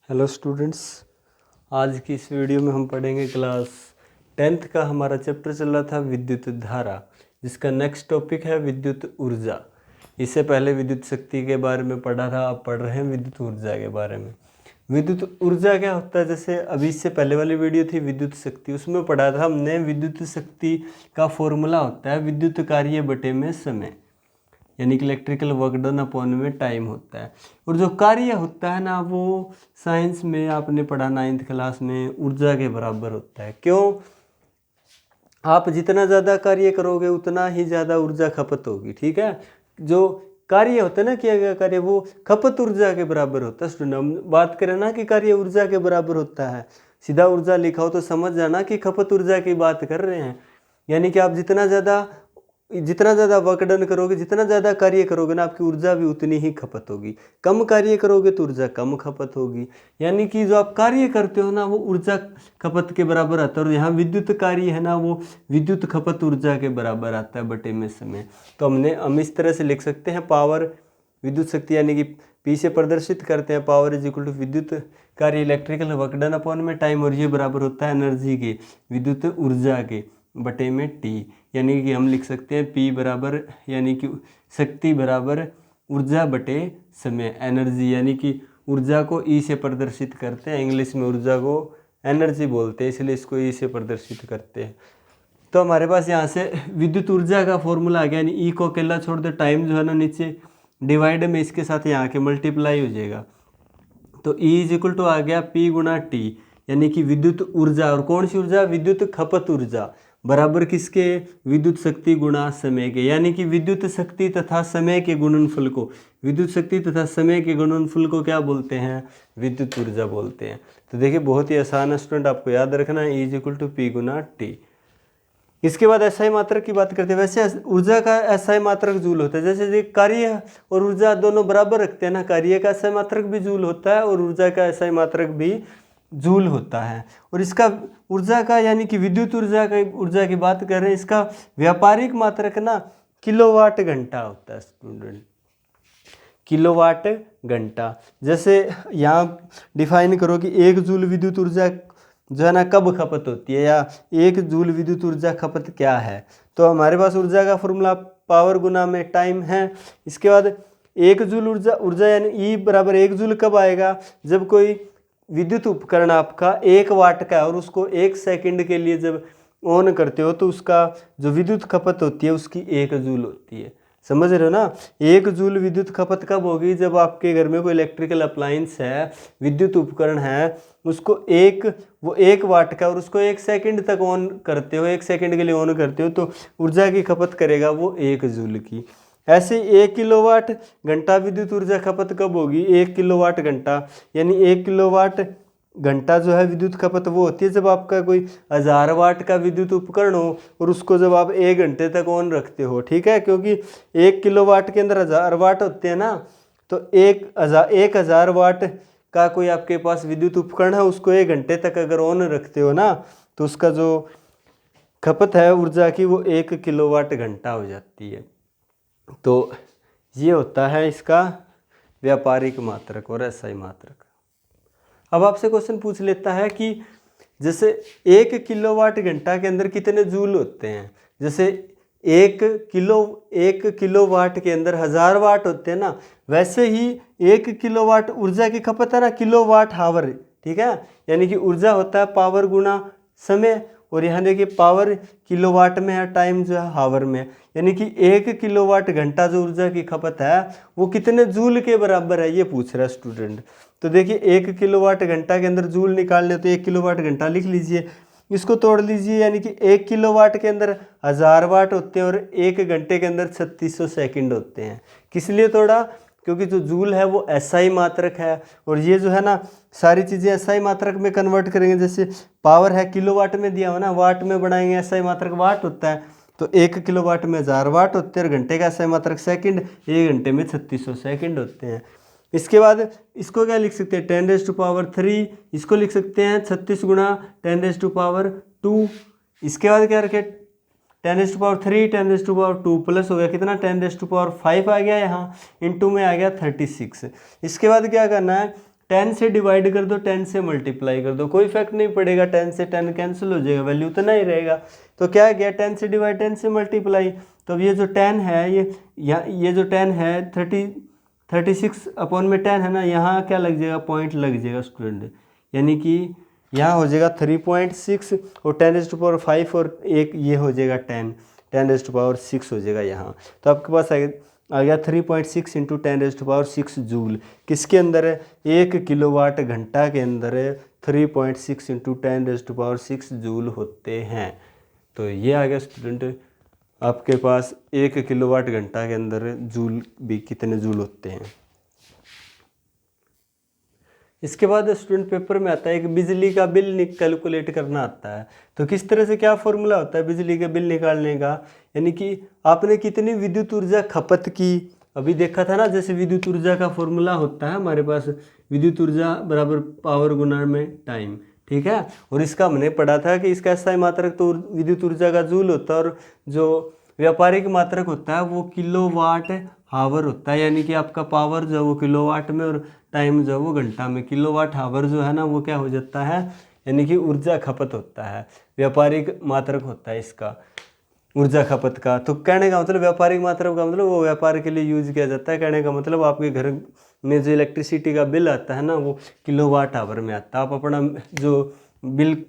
Hello students, आज की इस वीडियो में हम पढ़ेंगे क्लास 10th का हमारा चैप्टर चल रहा था विद्युत धारा, जिसका नेक्स्ट टॉपिक है विद्युत ऊर्जा। इससे पहले विद्युत शक्ति के बारे में पढ़ा था, अब पढ़ रहे हैं विद्युत ऊर्जा के बारे में। विद्युत ऊर्जा क्या होता है, जैसे अभी इससे पहले वाली वीडियो थी विद्युत शक्ति, उसमें पढ़ा था हमने विद्युत शक्ति का फॉर्मूला होता है विद्युत कार्य बटे में समय, यानी कि इलेक्ट्रिकल वर्क डन अपॉन में टाइम होता है। और जो कार्य होता है ना, वो साइंस में आपने पढ़ा 9th क्लास में ऊर्जा के बराबर होता है। क्यों? आप जितना ज़्यादा कार्य करोगे उतना ही ज़्यादा ऊर्जा खपत होगी। ठीक है, जो कार्य होता है ना, किया गया कार्य, वो खपत ऊर्जा के बराबर होता है। स्टूडेंट, हम बात करें ना कि कार्य ऊर्जा के बराबर होता है, सीधा ऊर्जा लिखा हो तो समझ जाना कि खपत ऊर्जा की बात कर रहे हैं। यानी कि आप जितना ज़्यादा वर्क डन करोगे, जितना ज़्यादा कार्य करोगे ना, आपकी ऊर्जा भी उतनी ही खपत होगी। कम कार्य करोगे तो ऊर्जा कम खपत होगी। यानी कि जो आप कार्य करते हो ना, वो ऊर्जा खपत के बराबर आता है। और यहाँ विद्युत कार्य है ना, वो विद्युत खपत ऊर्जा के बराबर आता है बटे में समय। तो हम इस तरह से लिख सकते हैं, पावर विद्युत शक्ति यानी कि पी से प्रदर्शित करते हैं, पावर इज इक्वल टू विद्युत कार्य इलेक्ट्रिकल वर्क डन अपॉन में टाइम, और ये बराबर होता है एनर्जी के, विद्युत ऊर्जा के बटे में टी। यानी कि हम लिख सकते हैं P बराबर, यानी कि शक्ति बराबर ऊर्जा बटे समय, एनर्जी। यानी कि ऊर्जा को E से प्रदर्शित करते हैं, इंग्लिश में ऊर्जा को एनर्जी बोलते हैं, इसलिए इसको E से प्रदर्शित करते हैं। तो हमारे पास यहाँ से विद्युत ऊर्जा का फॉर्मूला आ गया, यानी E को अकेला छोड़ दे, टाइम जो है ना नीचे डिवाइड में इसके साथ यहाँ के मल्टीप्लाई हो जाएगा। तो E इज इक्वल टू आ गया P गुणा T, यानी कि विद्युत ऊर्जा। और कौन सी ऊर्जा? विद्युत खपत ऊर्जा बराबर किसके? विद्युत शक्ति गुणा समय के। यानी कि विद्युत शक्ति तथा समय के गुणनफल को, विद्युत शक्ति तथा समय के गुणनफल को क्या बोलते हैं? विद्युत ऊर्जा बोलते हैं। तो देखिए, बहुत ही आसान है स्टूडेंट, आपको याद रखना है, E is equal to P गुणा टी। इसके बाद एसआई मात्रक की बात करते हैं। वैसे ऊर्जा का एसआई मात्रक जूल होता है। जैसे कार्य और ऊर्जा दोनों बराबर रखते हैं ना, कार्य का एसआई मात्रक भी जूल होता है और ऊर्जा का एसआई मात्रक भी जूल होता है। और इसका ऊर्जा का, यानी कि विद्युत ऊर्जा की बात कर रहे हैं, इसका व्यापारिक मात्रक ना किलोवाट घंटा होता है स्टूडेंट, किलोवाट घंटा। जैसे यहाँ डिफाइन करो कि 1 जूल विद्युत ऊर्जा जो है ना कब खपत होती है, या 1 जूल विद्युत ऊर्जा खपत क्या है। तो हमारे पास ऊर्जा का फॉर्मूला पावर गुना में टाइम है। इसके बाद 1 जूल ऊर्जा यानी E बराबर 1 जूल कब आएगा? जब कोई विद्युत उपकरण आपका 1 वाट का है और उसको 1 सेकंड के लिए जब ऑन करते हो तो उसका जो विद्युत खपत होती है उसकी 1 जूल होती है। समझ रहे हो ना? 1 जूल विद्युत खपत कब होगी? जब आपके घर में कोई इलेक्ट्रिकल अप्लायंस है, विद्युत उपकरण है, उसको वो 1 वाट का और उसको 1 सेकंड तक ऑन करते हो, 1 सेकंड के लिए ऑन करते हो, तो ऊर्जा की खपत करेगा वो 1 जूल की। ऐसे 1 किलोवाट घंटा विद्युत ऊर्जा खपत कब होगी? 1 किलोवाट घंटा, यानी 1 किलोवाट घंटा जो है विद्युत खपत वो होती है जब आपका कोई 1000 वाट का विद्युत उपकरण हो और उसको जब आप 1 घंटे तक ऑन रखते हो। ठीक है, क्योंकि 1 किलोवाट के अंदर 1000 वाट होते हैं ना, तो 1000 वाट का कोई आपके पास विद्युत उपकरण है, उसको 1 घंटे तक अगर ऑन रखते हो ना, तो उसका जो खपत है ऊर्जा की वो 1 किलोवाट घंटा हो जाती है। तो ये होता है इसका व्यापारिक मात्रक और एसआई मात्रक। अब आपसे क्वेश्चन पूछ लेता है कि जैसे 1 किलोवाट घंटा के अंदर कितने जूल होते हैं? जैसे 1 किलोवाट के अंदर 1000 वाट होते हैं ना, वैसे ही 1 किलोवाट ऊर्जा की खपत है ना, किलोवाट हावर। ठीक है, यानी कि ऊर्जा होता है पावर गुना समय, और यहाँ देखिए पावर किलोवाट में है, टाइम जो है हावर में। यानी कि 1 किलोवाट घंटा जो ऊर्जा की खपत है वो कितने जूल के बराबर है, ये पूछ रहा है स्टूडेंट। तो देखिए 1 किलोवाट घंटा के अंदर जूल निकालने, तो 1 किलोवाट घंटा लिख लीजिए, इसको तोड़ लीजिए, यानी कि 1 किलोवाट के अंदर 1000 वाट होते हैं और 1 घंटे के अंदर 3600 सेकंड होते हैं। किस लिए तोड़ा? क्योंकि जो जूल है वो एसआई मात्रक है, और ये जो है ना सारी चीज़ें एसआई मात्रक में कन्वर्ट करेंगे। जैसे पावर है किलोवाट में दिया हो ना, वाट में बनाएंगे, एसआई मात्रक वाट होता है, तो 1 किलोवाट में 1000 वाट होते हैं, और घंटे का एसआई मात्रक सेकंड, 1 घंटे में 3600 सेकंड होते हैं। इसके बाद इसको क्या लिख सकते हैं? 10⁻3, इसको लिख सकते हैं 36 गुणा 10⁻2। इसके बाद क्या रखे? 10⁻3 10⁻2 प्लस हो गया कितना? 10⁻5 आ गया, यहाँ इंटू में आ गया 36। इसके बाद क्या करना है? 10 से डिवाइड कर दो, 10 से मल्टीप्लाई कर दो, कोई इफेक्ट नहीं पड़ेगा, 10 से 10 कैंसिल हो जाएगा, वैल्यू उतना ही रहेगा। तो क्या गया 10 से डिवाइड 10 से मल्टीप्लाई। तो अब ये जो 10 है ये जो 10 है 36 अपॉन में 10 है ना, यहाँ क्या लग जाएगा, पॉइंट लग जाएगा स्टूडेंट, यानी कि यहाँ हो जाएगा 3.6 और 10⁵ और एक ये हो जाएगा 10⁻6 हो जाएगा यहाँ। तो आपके पास आ गया 3.6 इंटू 10⁻6 जूल, किसके अंदर है, 1 किलोवाट घंटा के अंदर 3.6 इंटू 10⁻6 जूल होते हैं। तो ये आ गया स्टूडेंट आपके पास 1 किलोवाट घंटा के अंदर जूल भी कितने जूल होते हैं। इसके बाद स्टूडेंट पेपर में आता है कि बिजली का बिल कैलकुलेट करना आता है। तो किस तरह से क्या फॉर्मूला होता है बिजली के बिल निकालने का, यानी कि आपने कितनी विद्युत ऊर्जा खपत की, अभी देखा था ना, जैसे विद्युत ऊर्जा का फॉर्मूला होता है हमारे पास, विद्युत ऊर्जा बराबर पावर गुणा में टाइम, ठीक है। और इसका हमने पढ़ा था कि इसका SI मात्रक तो विद्युत ऊर्जा का जूल होता है और जो व्यापारिक मात्रक होता है वो किलोवाट हावर होता है, यानी कि आपका पावर जो है वो किलोवाट में और टाइम जो है वो घंटा में। किलोवाट हावर जो है ना वो क्या हो जाता है, यानी कि ऊर्जा खपत होता है, व्यापारिक मात्रक होता है इसका ऊर्जा खपत का। तो कहने का मतलब व्यापारिक मात्रक का मतलब वो व्यापार के लिए यूज किया जाता है। कहने का मतलब आपके घर में जो इलेक्ट्रिसिटी का बिल आता है ना वो किलोवाट आवर में आता है। आप अपना जो बिल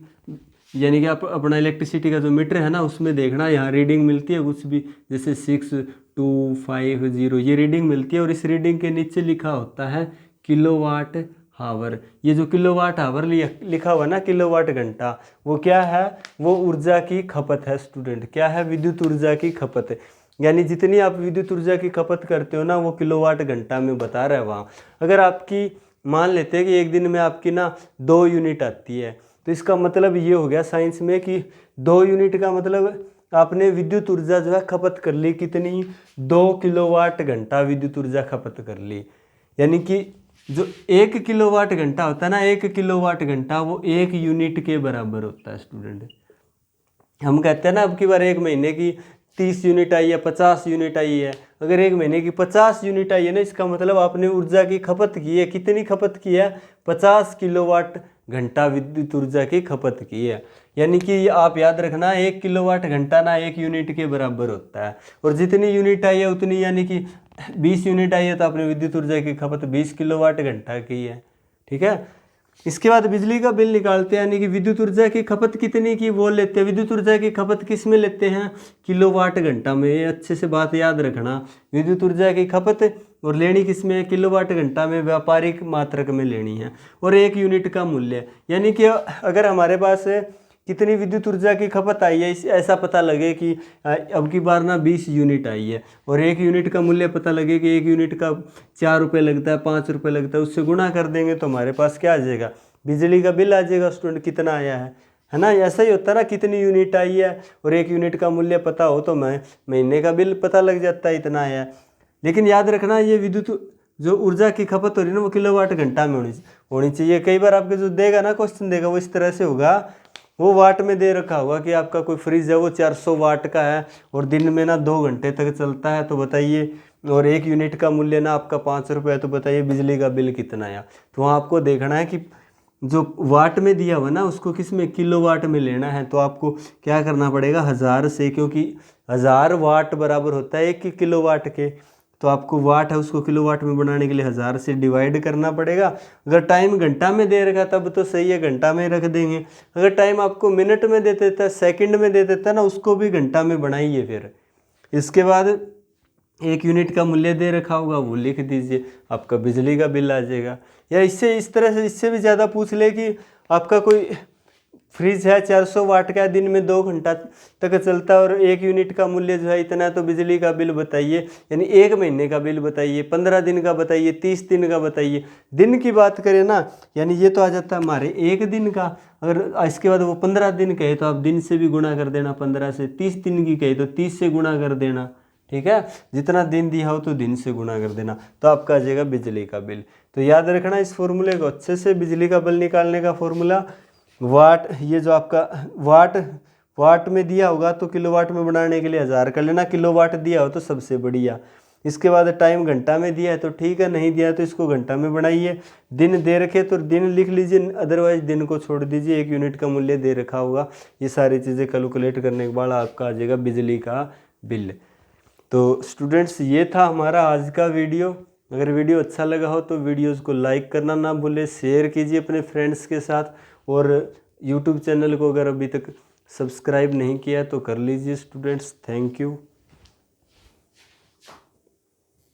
यानी कि आप अपना इलेक्ट्रिसिटी का जो मीटर है ना उसमें देखना, यहाँ रीडिंग मिलती है कुछ भी, जैसे 6250 ये रीडिंग मिलती है और इस रीडिंग के नीचे लिखा होता है किलोवाट हावर। ये जो किलोवाट हावर लिखा हुआ ना, किलोवाट घंटा, वो क्या है, वो ऊर्जा की खपत है स्टूडेंट, क्या है, विद्युत ऊर्जा की खपत है। यानी जितनी आप विद्युत ऊर्जा की खपत करते हो ना वो किलोवाट घंटा में बता रहा है वहाँ। अगर आपकी मान लेते हैं कि एक दिन में आपकी ना 2 यूनिट आती है, तो इसका मतलब ये हो गया साइंस में कि 2 यूनिट का मतलब आपने विद्युत ऊर्जा जो है खपत कर ली कितनी, 2 किलोवाट घंटा विद्युत ऊर्जा खपत कर ली। यानी कि जो 1 किलोवाट घंटा होता है ना, 1 किलोवाट घंटा वो 1 यूनिट के बराबर होता है स्टूडेंट। हम कहते हैं ना अब की बार एक महीने की 30 यूनिट आई है, 50 यूनिट आई है, अगर एक महीने की 50 यूनिट आई है ना, इसका मतलब आपने ऊर्जा की खपत की है, कितनी खपत की है, 50 किलोवाट घंटा विद्युत ऊर्जा की खपत की है। यानी कि आप याद रखना 1 किलोवाट घंटा ना 1 यूनिट के बराबर होता है, और जितनी यूनिट आई है उतनी, यानी कि 20 यूनिट आई है तो आपने विद्युत ऊर्जा की खपत 20 किलोवाट घंटा की है, ठीक है। इसके बाद बिजली का बिल निकालते हैं, यानी कि विद्युत ऊर्जा की खपत कितनी की वो लेते हैं। विद्युत ऊर्जा की खपत किस में लेते हैं, किलोवाट घंटा में। ये अच्छे से बात याद रखना, विद्युत ऊर्जा की खपत और लेनी किस में, किलोवाट घंटा में, व्यापारिक मात्रक में लेनी है, और 1 यूनिट का मूल्य। यानी कि अगर हमारे पास कितनी विद्युत ऊर्जा की खपत आई है ऐसा पता लगे कि अब की बार ना 20 यूनिट आई है, और 1 यूनिट का मूल्य पता लगे कि 1 यूनिट का 4 रुपये लगता है, 5 रुपये लगता है, उससे गुणा कर देंगे तो हमारे पास क्या आ जाएगा, बिजली का बिल आ जाएगा स्टूडेंट, कितना आया है ना। ऐसा ही होता है ना, कितनी यूनिट आई है और 1 यूनिट का मूल्य पता हो तो महीने का बिल पता लग जाता है इतना आया है। लेकिन याद रखना ये विद्युत जो ऊर्जा की खपत हो रही है ना वो किलोवाट घंटा में होनी चाहिए। कई बार आपके जो देगा ना क्वेश्चन देगा वो इस तरह से होगा, वो वाट में दे रखा होगा कि आपका कोई फ्रिज है वो 400 वाट का है और दिन में ना 2 घंटे तक चलता है, तो बताइए, और 1 यूनिट का मूल्य ना आपका 5 रुपये है, तो बताइए बिजली का बिल कितना आया। तो वहाँ आपको देखना है कि जो वाट में दिया हुआ ना उसको किस में, किलोवाट में लेना है। तो आपको क्या करना पड़ेगा, 1000 से, क्योंकि 1000 वाट बराबर होता है 1 किलोवाट के, तो आपको वाट है उसको किलोवाट में बनाने के लिए 1000 से डिवाइड करना पड़ेगा। अगर टाइम घंटा में दे रखा तब तो सही है, घंटा में रख देंगे। अगर टाइम आपको मिनट में दे देता है, सेकंड में दे देता है ना, उसको भी घंटा में बनाइए। फिर इसके बाद 1 यूनिट का मूल्य दे रखा होगा वो लिख दीजिए, आपका बिजली का बिल आ जाएगा। या इससे इस तरह से इससे भी ज़्यादा पूछ ले कि आपका कोई फ्रिज है 400 वाट का, दिन में 2 घंटा तक चलता है और 1 यूनिट का मूल्य जो है इतना, तो बिजली का बिल बताइए। यानी 1 महीने का बिल बताइए, 15 दिन का बताइए, 30 दिन का बताइए। दिन की बात करें ना, यानी ये तो आ जाता है हमारे 1 दिन का। अगर इसके बाद वो 15 दिन कहे तो आप दिन से भी गुणा कर देना, 15 से। 30 दिन की कहे तो 30 से गुणा कर देना, ठीक है। जितना दिन दिया हो तो दिन से गुणा कर देना, तो आपका आ जाएगा बिजली का बिल। तो याद रखना इस फॉर्मूले को अच्छे से, बिजली का बिल निकालने का फॉर्मूला वाट, ये जो आपका वाट में दिया होगा तो किलोवाट में बनाने के लिए 1000 कर लेना, किलोवाट दिया हो तो सबसे बढ़िया। इसके बाद टाइम घंटा में दिया है तो ठीक है, नहीं दिया है तो इसको घंटा में बनाइए। दिन दे रखे तो दिन लिख लीजिए, अदरवाइज दिन को छोड़ दीजिए, 1 यूनिट का मूल्य दे रखा होगा। ये सारी चीज़ें कैलकुलेट करने के बाद आपका आ जाएगा बिजली का बिल। तो स्टूडेंट्स ये था हमारा आज का वीडियो। अगर वीडियो अच्छा लगा हो तो वीडियोज़ को लाइक करना ना भूलें, शेयर कीजिए अपने फ्रेंड्स के साथ, और यूट्यूब चैनल को अगर अभी तक सब्सक्राइब नहीं किया तो कर लीजिए स्टूडेंट्स। Thank you.